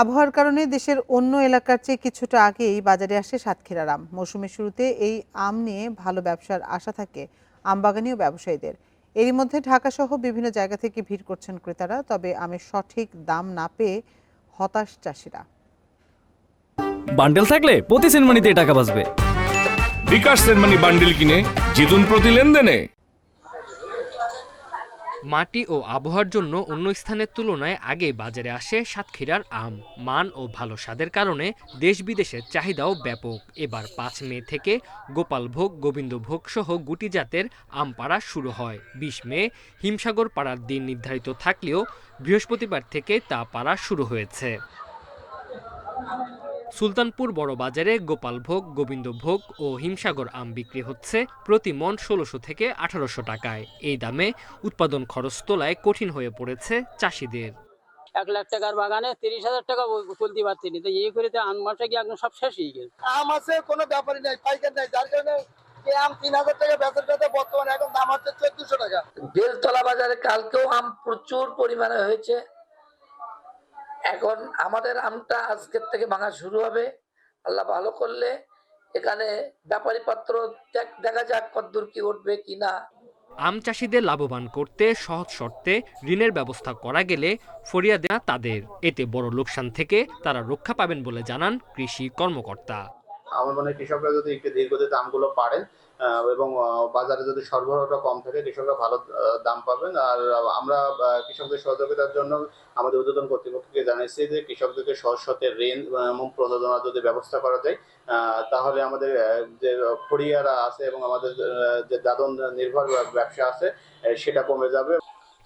আবহাওয়ার কারণে দেশের অন্য এলাকার চেয়ে কিছুটা আগেই বাজারে আসে সাতক্ষীরার আম। মৌসুমের শুরুতে এই আম নিয়ে ভালো ব্যবসার আশা থাকে আমবাগানি ও ব্যবসায়ীদের। এরই মধ্যে ঢাকাসহ বিভিন্ন জায়গা থেকে ভিড় করছেন ক্রেতারা। তবে আমের সঠিক দাম না পেয়ে হতাশ চাষিরা। বান্ডেল থাকলে প্রতি সেনমানিতে টাকা বাঁচবে। বিকাশ সেনমানি বান্ডেল কিনে জিতুন প্রতি লেনদেনে। মাটি ও আবহাওয়ার জন্য অন্য স্থানের তুলনায় আগে বাজারে আসে সাতক্ষীরার আম। মান ও ভালো স্বাদের কারণে দেশ বিদেশের চাহিদাও ব্যাপক। এবার ৫ মে থেকে গোপালভোগ, গোবিন্দভোগ সহ গুটি জাতের আম পাড়া শুরু হয়। ২০ মে হিমসাগর পাড়ার দিন নির্ধারিত থাকলেও বৃহস্পতিবার থেকে তা পাড়া শুরু হয়েছে। সুলতানপুর বড় বাজারে গোপালভোগ, গোবিন্দভোগ ও হিমসাগর আম বিক্রি হচ্ছে প্রতি মণ ১৬০০ থেকে ১৮০০ টাকায়। এই দামে উৎপাদন খরচ তোলায় কঠিন হয়ে পড়েছে চাষিদের। ১ লাখ টাকার বাগানে ৩০,০০০ টাকা তুলতে পারছি না, তো এই করে তো আম মাসে কি একদম সব শেষ হয়ে গেছে। আম আছে কোনো ব্যাপারই নাই, পাইকার নাই, যার কারণে আম ৩,০০০ টাকা বেচা বর্তমানে এখন দাম হচ্ছে ১৪০০ টাকা। বেলতলা বাজারে কালকেও আম প্রচুর পরিমাণে হয়েছে। এখন আমাদের আমটা আজকের থেকে ভাঙা শুরু হবে। আল্লাহ ভালো করলে এখানে ব্যাপারী পত্র দেখা যাক কতদূর কি উঠবে কিনা। আম চাষিদের লাভবান করতে সহজ শর্তে ঋণের ব্যবস্থা করা গেলে ফরিয়াদ না তাদের। এতে বড় লোকসান থেকে তারা রক্ষা পাবেন বলে জানান কৃষি কর্মকর্তা। আমার মনে হয় কৃষকরা যদি একটু দীর্ঘদিন আমগুলো পারেন এবং বাজারে যদি সরবরাহটা কম থাকে, কৃষকরা ভালো দাম পাবেন। আর আমরা কৃষকদের সহযোগিতার জন্য আমাদের ঊর্ধ্বতন কর্তৃপক্ষকে জানিয়েছি যে কৃষকদেরকে সহজ শর্তে ঋণ এবং প্রণোদনার যদি ব্যবস্থা করা যায়, তাহলে আমাদের যে ফড়িয়ারা আছে এবং আমাদের যে দাদন নির্ভর ব্যবসা আছে সেটা কমে যাবে।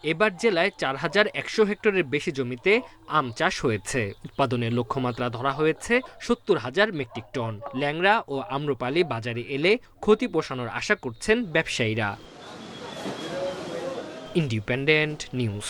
এবার জেলায় ৪,১০০ হেক্টরের বেশি জমিতে আম চাষ হয়েছে। উৎপাদনের লক্ষ্যমাত্রা ধরা হয়েছে ৭০,০০০ মেট্রিক টন। ল্যাংড়া ও আম্রপালি বাজারে এলে ক্ষতি পোষানোর আশা করছেন ব্যবসায়ীরা। Independent news.